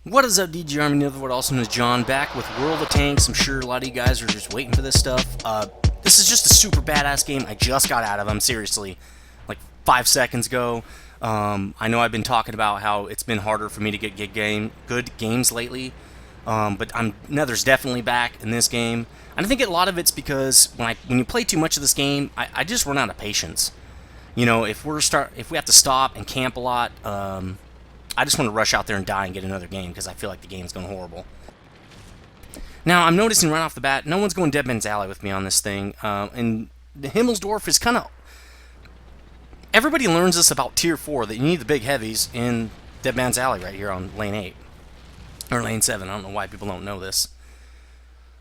What is up, DG Army Nethervvoid, also known as John, back with World of Tanks. I'm sure a lot of you guys are just waiting for this stuff. This is just a super badass game I just got out of. Seriously, like 5 seconds ago. I know I've been talking about how it's been harder for me to get good games lately, but Nether's definitely back in this game. And I think a lot of it's because when you play too much of this game, I just run out of patience. You know, if we have to stop and camp a lot, I just want to rush out there and die and get another game because I feel like the game's going horrible. Now, I'm noticing right off the bat, no one's going Dead Man's Alley with me on this thing. And the Himmelsdorf is kind of... Everybody learns this about Tier 4, that you need the big heavies in Dead Man's Alley right here on Lane 8. Or Lane 7, I don't know why people don't know this.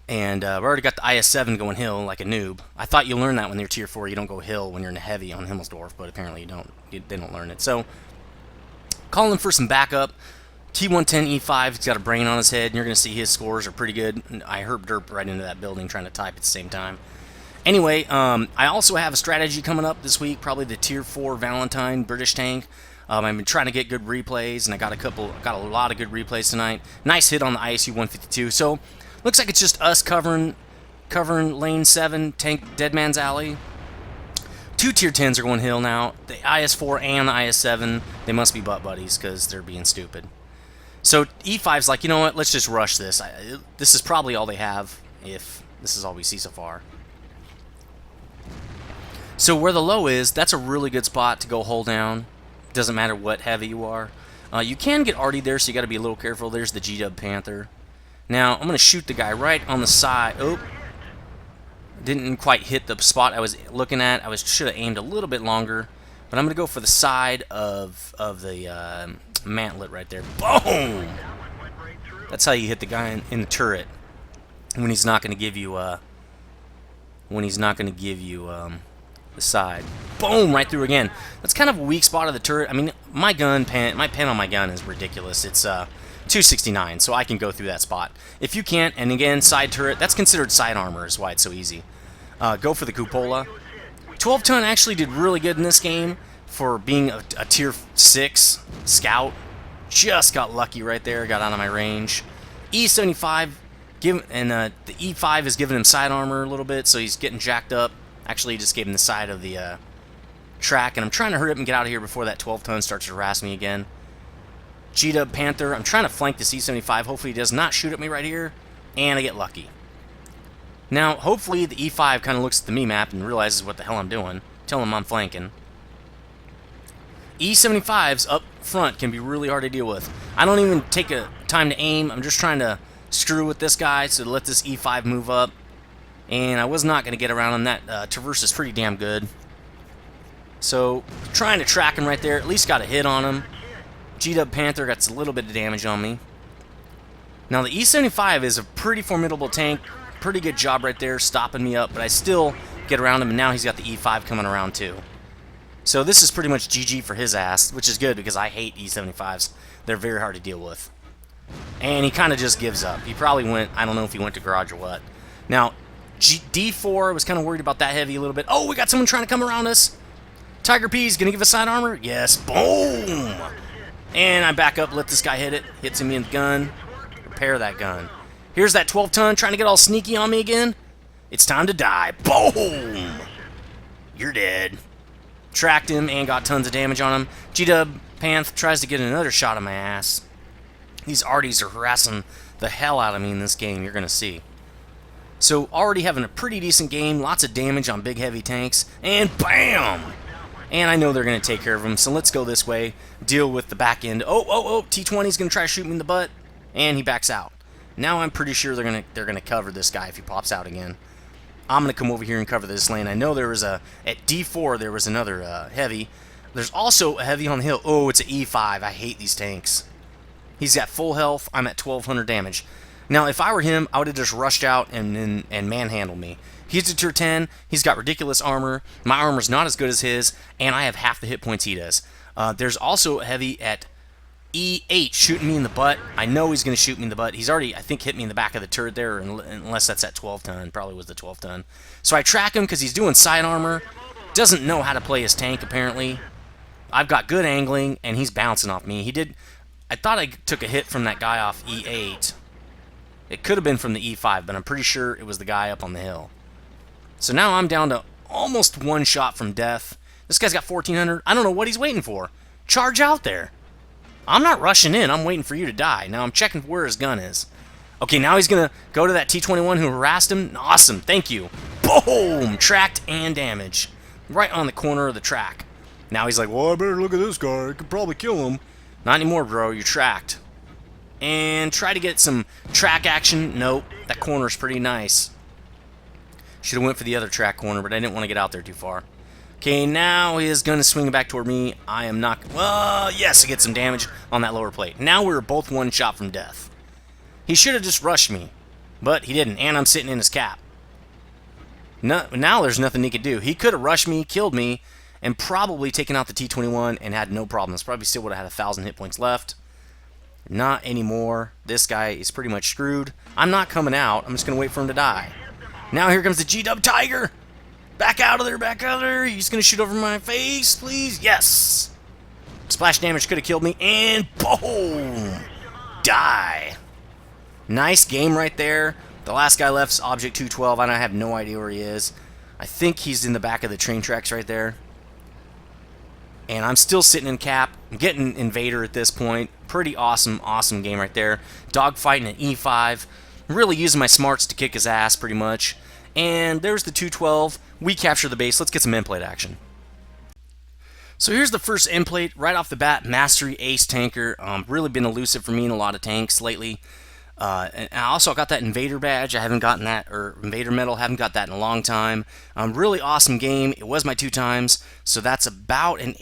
And we already got the IS-7 going hill like a noob. I thought you learned that when you're Tier 4, you don't go hill when you're in a heavy on Himmelsdorf, but apparently you don't. They don't learn it. So... calling for some backup. T110 E5, he's got a brain on his head, and you're going to see his scores are pretty good. I herp-derp right into that building trying to type at the same time. Anyway, I also have a strategy coming up this week, probably the Tier 4 Valentine British tank. I've been trying to get good replays, and I got a lot of good replays tonight. Nice hit on the ISU 152. So, looks like it's just us covering Lane 7, tank Dead Man's Alley. 2 Tier 10s are going hill now. The IS-4 and the IS-7, they must be butt buddies because they're being stupid. So E5's like, you know what, let's just rush this. This is probably all they have if this is all we see so far. So where the low is, that's a really good spot to go hold down. Doesn't matter what heavy you are. You can get arty there, so you got to be a little careful. There's the G-Dub Panther. Now, I'm going to shoot the guy right on the side. Oh. Didn't quite hit the spot I was looking at. Should have aimed a little bit longer, but I'm going to go for the side of the mantlet right there. Boom! That's how you hit the guy in the turret when he's not going to give you the side. Boom! Right through again. That's kind of a weak spot of the turret. I mean, my pen on my gun is ridiculous. It's 269, so I can go through that spot. If you can't, and again, side turret, that's considered side armor, is why it's so easy. Go for the cupola. 12-ton actually did really good in this game for being a Tier 6 scout. Just got lucky right there, got out of my range. E75, the E5 is giving him side armor a little bit, so he's getting jacked up. Actually, he just gave him the side of the track, and I'm trying to hurry up and get out of here before that 12-ton starts to harass me again. G-Dub Panther, I'm trying to flank the C-75. Hopefully he does not shoot at me right here, and I get lucky. Now, hopefully the E5 kind of looks at the map and realizes what the hell I'm doing. Tell him I'm flanking. E-75s up front can be really hard to deal with. I don't even take a time to aim. I'm just trying to screw with this guy so to let this E5 move up. And I was not going to get around him. That traverse is pretty damn good. So, trying to track him right there. At least got a hit on him. G-Dub Panther got a little bit of damage on me. Now the E75 is a pretty formidable tank. Pretty good job right there stopping me up, but I still get around him, and now he's got the E5 coming around too. So this is pretty much GG for his ass, which is good because I hate E75s. They're very hard to deal with. And he kind of just gives up. He probably went, I don't know if he went to garage or what. Now, D4, I was kind of worried about that heavy a little bit. Oh, we got someone trying to come around us. Tiger P's going to give us side armor? Yes. Boom! And I back up, let this guy hit it. Hits him in the gun. Repair that gun. Here's that 12-ton trying to get all sneaky on me again. It's time to die. Boom! You're dead. Tracked him and got tons of damage on him. G-Dub Panth tries to get another shot on my ass. These arties are harassing the hell out of me in this game, you're going to see. So already having a pretty decent game. Lots of damage on big heavy tanks. And BAM! And I know they're going to take care of him, so let's go this way, deal with the back end. Oh, T20's going to try to shoot me in the butt, and he backs out. Now I'm pretty sure they're going to cover this guy if he pops out again. I'm going to come over here and cover this lane. I know there was at D4 there was another heavy. There's also a heavy on the hill. Oh, it's an E5. I hate these tanks. He's got full health. I'm at 1200 damage. Now, if I were him, I would have just rushed out and manhandled me. He's a Tier 10. He's got ridiculous armor. My armor's not as good as his, and I have half the hit points he does. There's also a heavy at E8 shooting me in the butt. I know he's going to shoot me in the butt. He's already, I think, hit me in the back of the turret there, unless that's at 12-ton. Probably was the 12-ton. So I track him because he's doing side armor. Doesn't know how to play his tank, apparently. I've got good angling, and he's bouncing off me. He did I thought I took a hit from that guy off E8. It could have been from the E5, but I'm pretty sure it was the guy up on the hill. So now I'm down to almost one shot from death. This guy's got 1,400. I don't know what he's waiting for. Charge out there. I'm not rushing in. I'm waiting for you to die. Now I'm checking where his gun is. Okay, now he's going to go to that T-21 who harassed him. Awesome. Thank you. Boom! Tracked and damaged. Right on the corner of the track. Now he's like, well, I better look at this guy. I could probably kill him. Not anymore, bro. You're tracked. And try to get some track action. Nope. That corner's pretty nice. Should have went for the other track corner, but I didn't want to get out there too far. Okay, now his gun is swinging back toward me. I am not... Well, yes, I get some damage on that lower plate. Now we're both one shot from death. He should have just rushed me, but he didn't, and I'm sitting in his cap. No, now there's nothing he could do. He could have rushed me, killed me, and probably taken out the T-21 and had no problems. Probably still would have had 1,000 hit points left. Not anymore. This guy is pretty much screwed. I'm not coming out. I'm just going to wait for him to die. Now here comes the G-Dub Tiger. Back out of there, back out of there. He's going to shoot over my face, please. Yes. Splash damage could have killed me, and boom. Die. Nice game right there. The last guy left's Object 212. I have no idea where he is. I think he's in the back of the train tracks right there. And I'm still sitting in cap. I'm getting Invader at this point. Pretty awesome, awesome game right there. Dogfighting at E5. Really using my smarts to kick his ass, pretty much. And there's the 212. We capture the base. Let's get some end plate action. So here's the first end plate right off the bat. Mastery Ace Tanker. Really been elusive for me in a lot of tanks lately. And I also got that Invader badge. I haven't gotten that, or Invader medal. Haven't got that in a long time. Really awesome game. It was my 2 times, so that's about an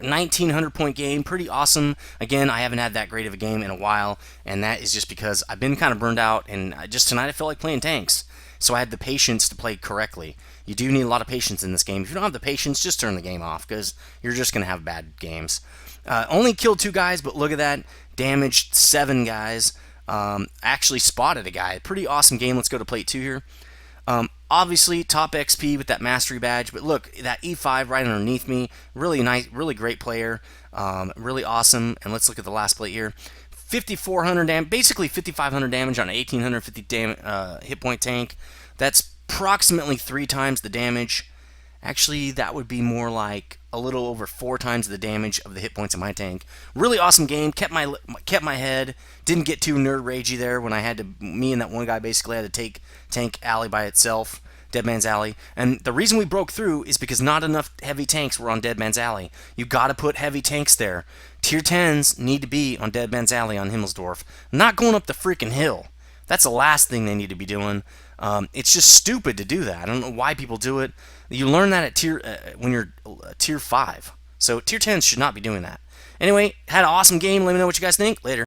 1,900 point game. Pretty awesome. Again, I haven't had that great of a game in a while, and that is just because I've been kind of burned out, and just tonight I felt like playing tanks. So I had the patience to play correctly. You do need a lot of patience in this game. If you don't have the patience, just turn the game off, because you're just going to have bad games. Only killed 2 guys, but look at that. Damaged 7 guys. Actually spotted a guy. Pretty awesome game. Let's go to plate 2 here. Obviously top XP with that mastery badge, but look, that E5 right underneath me. Really nice, really great player. Really awesome. And let's look at the last plate here. 5,400 damage, basically 5,500 damage on an 1,850 hit point tank. That's approximately 3 times the damage. Actually, that would be more like a little over 4 times the damage of the hit points in my tank. Really awesome game. Kept my head. Didn't get too nerd ragey there when I had to. Me and that one guy basically had to take Tank Alley by itself. Dead Man's Alley. And the reason we broke through is because not enough heavy tanks were on Dead Man's Alley. You got to put heavy tanks there. Tier 10s need to be on Dead Man's Alley on Himmelsdorf. Not going up the freaking hill. That's the last thing they need to be doing. It's just stupid to do that. I don't know why people do it. You learn that at when you're tier 5. So tier 10s should not be doing that. Anyway, had an awesome game. Let me know what you guys think. Later.